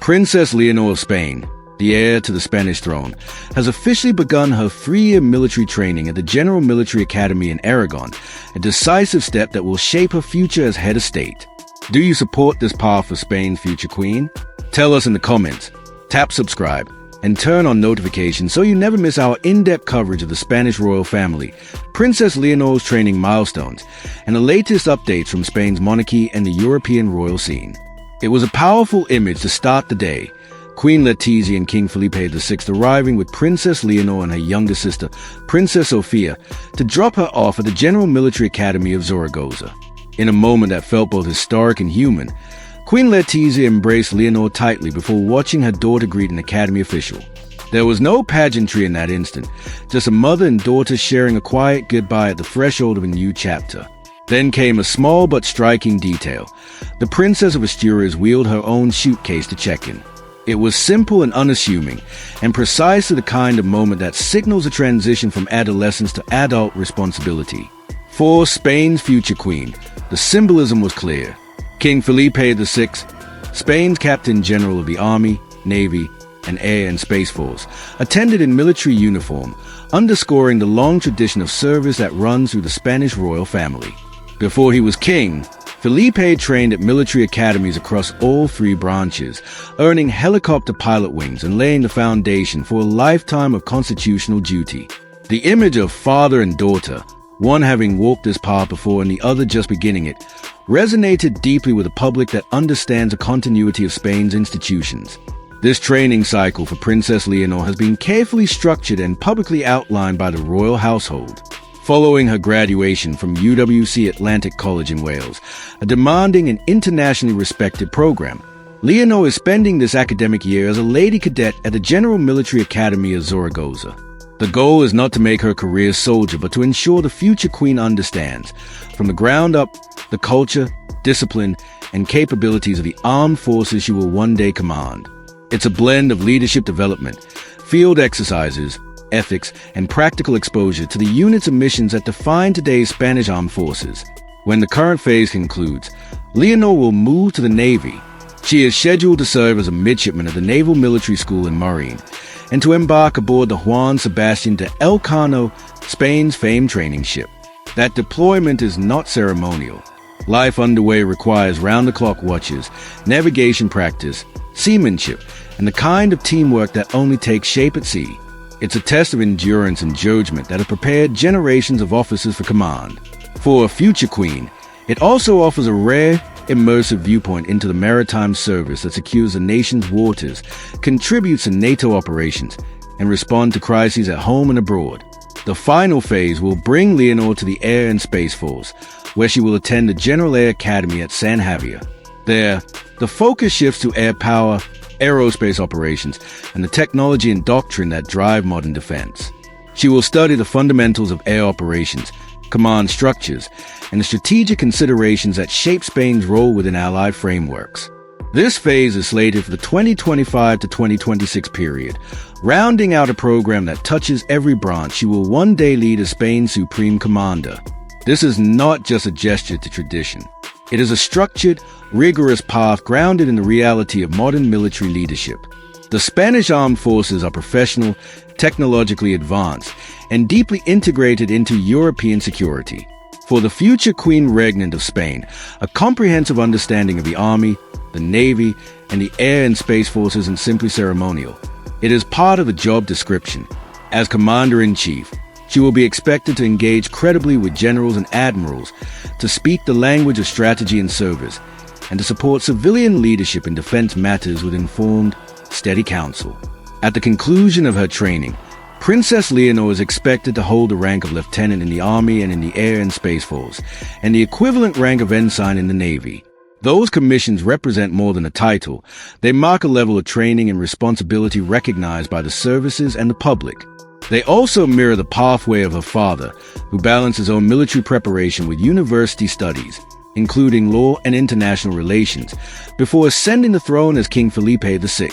Princess Leonor of Spain, the heir to the Spanish throne, has officially begun her 3-year military training at the General Military Academy in Aragon, a decisive step that will shape her future as head of state. Do you support this path for Spain's future queen? Tell us in the comments. Tap subscribe and turn on notifications so you never miss our in-depth coverage of the Spanish royal family, Princess Leonor's training milestones, and the latest updates from Spain's monarchy and the European royal scene. It was a powerful image to start the day. Queen Letizia and King Felipe VI arriving with Princess Leonor and her younger sister, Princess Sofia, to drop her off at the General Military Academy of Zaragoza. In a moment that felt both historic and human, Queen Letizia embraced Leonor tightly before watching her daughter greet an academy official. There was no pageantry in that instant, just a mother and daughter sharing a quiet goodbye at the threshold of a new chapter. Then came a small but striking detail. The Princess of Asturias wheeled her own suitcase to check in. It was simple and unassuming, and precisely the kind of moment that signals a transition from adolescence to adult responsibility. For Spain's future queen, the symbolism was clear. King Felipe VI, Spain's Captain General of the Army, Navy, and Air and Space Force, attended in military uniform, underscoring the long tradition of service that runs through the Spanish royal family. Before he was king, Felipe trained at military academies across all 3 branches, earning helicopter pilot wings and laying the foundation for a lifetime of constitutional duty. The image of father and daughter, one having walked this path before and the other just beginning it, resonated deeply with a public that understands the continuity of Spain's institutions. This training cycle for Princess Leonor has been carefully structured and publicly outlined by the royal household. Following her graduation from UWC Atlantic College in Wales, a demanding and internationally respected program, Leonor is spending this academic year as a lady cadet at the General Military Academy of Zaragoza. The goal is not to make her a career soldier, but to ensure the future queen understands, from the ground up, the culture, discipline, and capabilities of the armed forces she will one day command. It's a blend of leadership development, field exercises, ethics, and practical exposure to the units and missions that define today's Spanish armed forces. When the current phase concludes, Leonor will move to the Navy. She is scheduled to serve as a midshipman at the Naval Military School in Marine, and to embark aboard the Juan Sebastian de Elcano, Spain's famed training ship. That deployment is not ceremonial. Life underway requires round-the-clock watches, navigation practice, seamanship, and the kind of teamwork that only takes shape at sea. It's a test of endurance and judgment that have prepared generations of officers for command. For a future queen, it also offers a rare, immersive viewpoint into the maritime service that secures the nation's waters, contributes to NATO operations, and responds to crises at home and abroad. The final phase will bring Leonor to the Air and Space Force, where she will attend the General Air Academy at San Javier. There, the focus shifts to air power, aerospace operations, and the technology and doctrine that drive modern defense. She will study the fundamentals of air operations, command structures, and the strategic considerations that shape Spain's role within Allied frameworks. This phase is slated for the 2025 to 2026 period, rounding out a program that touches every branch. She will one day lead as Spain's supreme commander. This is not just a gesture to tradition. It is a structured, rigorous path grounded in the reality of modern military leadership. The Spanish armed forces are professional, technologically advanced, and deeply integrated into European security. For the future Queen Regnant of Spain, a comprehensive understanding of the Army, the Navy, and the Air and Space Forces isn't simply ceremonial. It is part of the job description. As Commander-in-Chief, she will be expected to engage credibly with generals and admirals, to speak the language of strategy and service, and to support civilian leadership in defense matters with informed, steady counsel. At the conclusion of her training, Princess Leonor is expected to hold the rank of lieutenant in the Army and in the Air and Space Force, and the equivalent rank of ensign in the Navy. Those commissions represent more than a title. They mark a level of training and responsibility recognized by the services and the public. They also mirror the pathway of her father, who balanced his own military preparation with university studies, including law and international relations, before ascending the throne as King Felipe VI.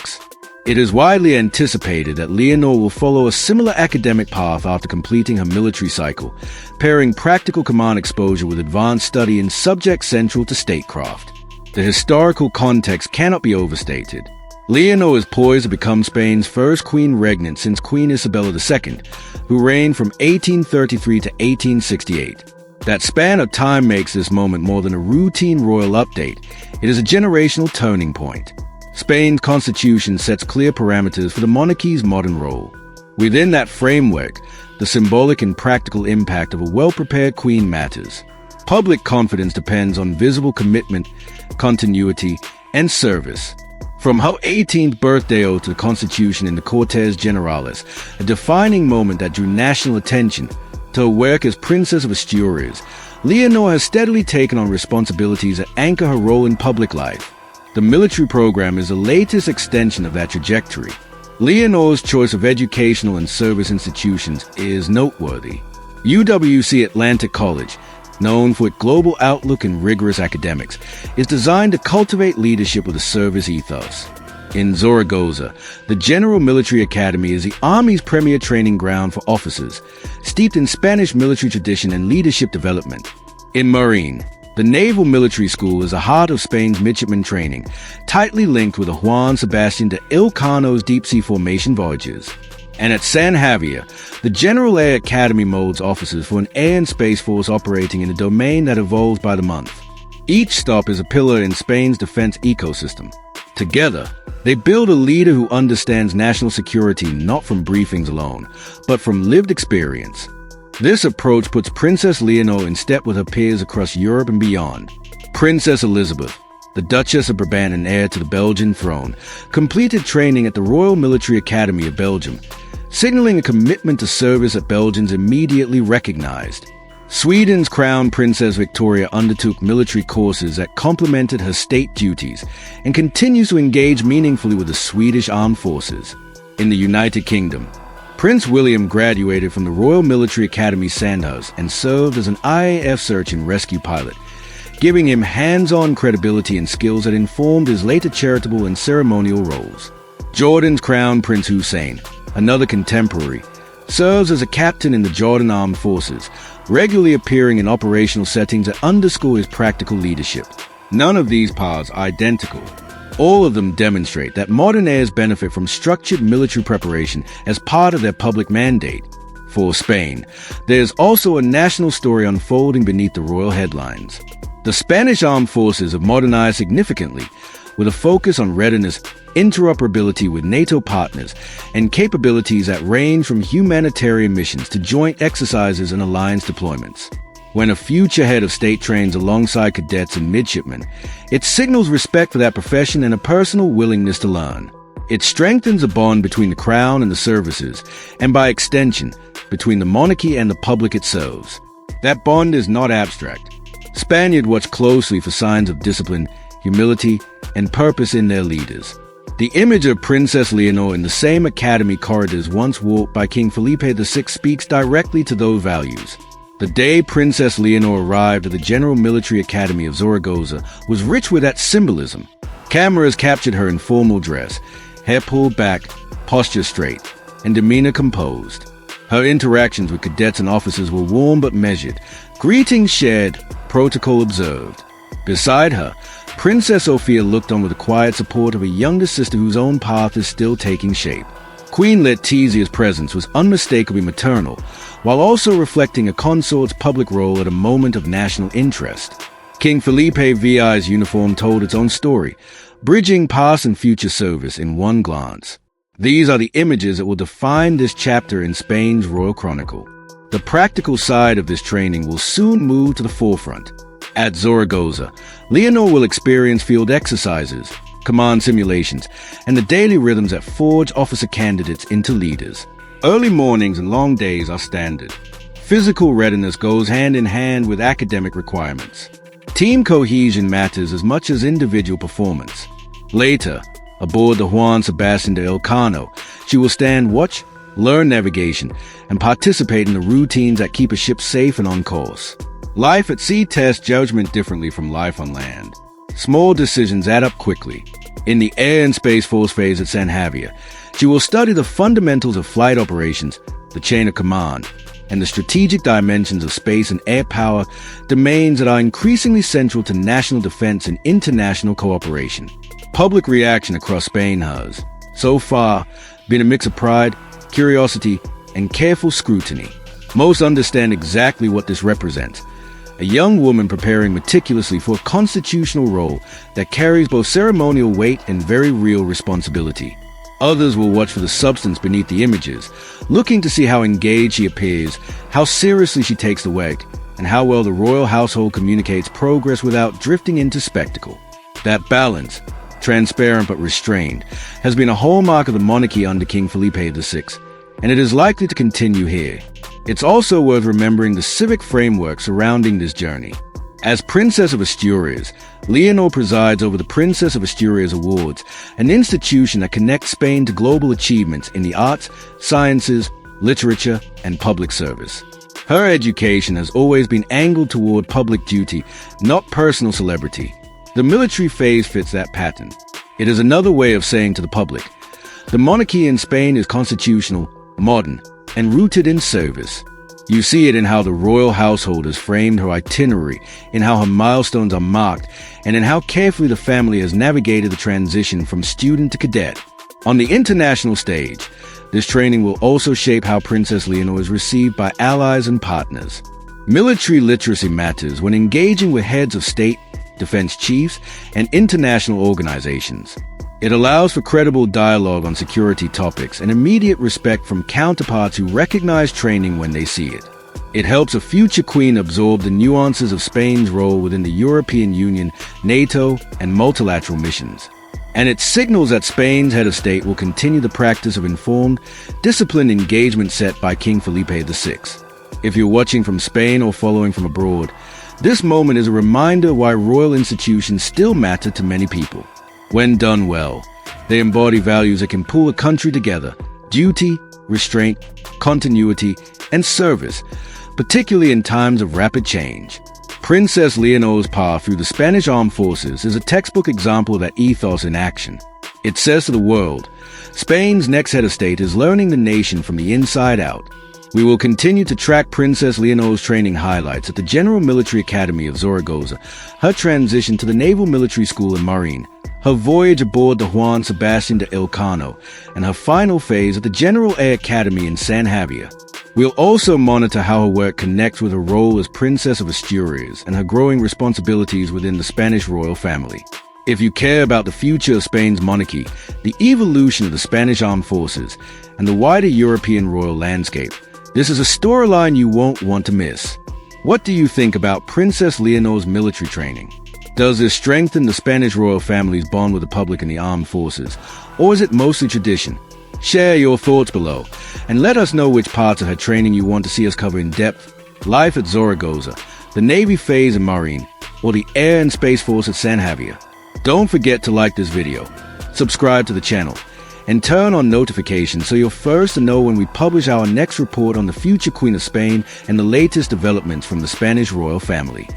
It is widely anticipated that Leonor will follow a similar academic path after completing her military cycle, pairing practical command exposure with advanced study in subjects central to statecraft. The historical context cannot be overstated. Leonor is poised to become Spain's first queen regnant since Queen Isabella II, who reigned from 1833 to 1868. That span of time makes this moment more than a routine royal update. It is a generational turning point. Spain's constitution sets clear parameters for the monarchy's modern role. Within that framework, the symbolic and practical impact of a well-prepared queen matters. Public confidence depends on visible commitment, continuity, and service. From her 18th birthday ode to the Constitution in the Cortes Generales, a defining moment that drew national attention, to her work as Princess of Asturias, Leonor has steadily taken on responsibilities that anchor her role in public life. The military program is the latest extension of that trajectory. Leonor's choice of educational and service institutions is noteworthy. UWC Atlantic College, known for its global outlook and rigorous academics, is designed to cultivate leadership with a service ethos. In Zaragoza, the General Military Academy is the Army's premier training ground for officers, steeped in Spanish military tradition and leadership development. In Marine, the Naval Military School is the heart of Spain's midshipman training, tightly linked with the Juan Sebastian de Elcano's deep-sea formation voyages. And at San Javier, the General Air Academy molds officers for an air and space force operating in a domain that evolves by the month. Each stop is a pillar in Spain's defense ecosystem. Together, they build a leader who understands national security not from briefings alone, but from lived experience. This approach puts Princess Leonor in step with her peers across Europe and beyond. Princess Elizabeth, the Duchess of Brabant and heir to the Belgian throne, completed training at the Royal Military Academy of Belgium, signaling a commitment to service that Belgians immediately recognized. Sweden's Crown Princess Victoria undertook military courses that complemented her state duties and continues to engage meaningfully with the Swedish Armed Forces. In the United Kingdom, Prince William graduated from the Royal Military Academy Sandhurst and served as an IAF search and rescue pilot, giving him hands-on credibility and skills that informed his later charitable and ceremonial roles. Jordan's Crown Prince Hussein, another contemporary, serves as a captain in the Jordan Armed Forces, regularly appearing in operational settings that underscore his practical leadership. None of these paths are identical. All of them demonstrate that modern heirs benefit from structured military preparation as part of their public mandate. For Spain, there's also a national story unfolding beneath the royal headlines. The Spanish armed forces have modernized significantly, with a focus on readiness, interoperability with NATO partners, and capabilities that range from humanitarian missions to joint exercises and alliance deployments. When a future head of state trains alongside cadets and midshipmen, it signals respect for that profession and a personal willingness to learn. It strengthens a bond between the crown and the services, and by extension, between the monarchy and the public it serves. That bond is not abstract. Spaniards watch closely for signs of discipline, humility, and purpose in their leaders. The image of Princess Leonor in the same academy corridors once walked by King Felipe VI speaks directly to those values. The day Princess Leonor arrived at the General Military Academy of Zaragoza was rich with that symbolism. Cameras captured her in formal dress, hair pulled back, posture straight, and demeanor composed. Her interactions with cadets and officers were warm but measured, greetings shared, protocol observed. Beside her, Princess Sofia looked on with the quiet support of a younger sister whose own path is still taking shape. Queen Letizia's presence was unmistakably maternal, while also reflecting a consort's public role at a moment of national interest. King Felipe VI's uniform told its own story, bridging past and future service in one glance. These are the images that will define this chapter in Spain's royal chronicle. The practical side of this training will soon move to the forefront. At Zaragoza, Leonor will experience field exercises, command simulations, and the daily rhythms that forge officer candidates into leaders. Early mornings and long days are standard. Physical readiness goes hand in hand with academic requirements. Team cohesion matters as much as individual performance. Later, aboard the Juan Sebastian de Elcano, she will stand watch, learn navigation, and participate in the routines that keep a ship safe and on course. Life at sea tests judgment differently from life on land. Small decisions add up quickly. In the Air and Space Force phase at San Javier, she will study the fundamentals of flight operations, the chain of command, and the strategic dimensions of space and air power, domains that are increasingly central to national defense and international cooperation. public reaction across Spain has, so far, been a mix of pride, curiosity, and careful scrutiny. Most understand exactly what this represents. A young woman preparing meticulously for a constitutional role that carries both ceremonial weight and very real responsibility. Others will watch for the substance beneath the images, looking to see how engaged she appears, how seriously she takes the work, and how well the royal household communicates progress without drifting into spectacle. That balance, transparent but restrained, has been a hallmark of the monarchy under King Felipe VI, and it is likely to continue here. It's also worth remembering the civic framework surrounding this journey. As Princess of Asturias, Leonor presides over the Princess of Asturias Awards, an institution that connects Spain to global achievements in the arts, sciences, literature, and public service. Her education has always been angled toward public duty, not personal celebrity. The military phase fits that pattern. It is another way of saying to the public, the monarchy in Spain is constitutional, modern, and rooted in service. You see it in how the royal household has framed her itinerary, in how her milestones are marked, and in how carefully the family has navigated the transition from student to cadet. On the international stage, this training will also shape how Princess Leonor is received by allies and partners. Military literacy matters when engaging with heads of state, defense chiefs, and international organizations. It allows for credible dialogue on security topics and immediate respect from counterparts who recognize training when they see it. It helps a future queen absorb the nuances of Spain's role within the European Union, NATO, and multilateral missions. And it signals that Spain's head of state will continue the practice of informed, disciplined engagement set by King Felipe VI. If you're watching from Spain or following from abroad, this moment is a reminder why royal institutions still matter to many people. When done well, they embody values that can pull a country together: duty, restraint, continuity, and service, particularly in times of rapid change. Princess Leonor's path through the Spanish armed forces is a textbook example of that ethos in action. It says to the world, Spain's next head of state is learning the nation from the inside out. We will continue to track Princess Leonor's training highlights at the General Military Academy of Zaragoza, her transition to the Naval Military School in Marine, her voyage aboard the Juan Sebastian de Elcano, and her final phase at the General Air Academy in San Javier. We'll also monitor how her work connects with her role as Princess of Asturias and her growing responsibilities within the Spanish royal family. If you care about the future of Spain's monarchy, the evolution of the Spanish armed forces, and the wider European royal landscape, this is a storyline you won't want to miss. What do you think about Princess Leonor's military training? Does this strengthen the Spanish royal family's bond with the public and the armed forces, or is it mostly tradition? Share your thoughts below, and let us know which parts of her training you want to see us cover in depth: life at Zaragoza, the Navy phase in Marine, or the Air and Space Force at San Javier. Don't forget to like this video, subscribe to the channel, and turn on notifications so you're first to know when we publish our next report on the future Queen of Spain and the latest developments from the Spanish royal family.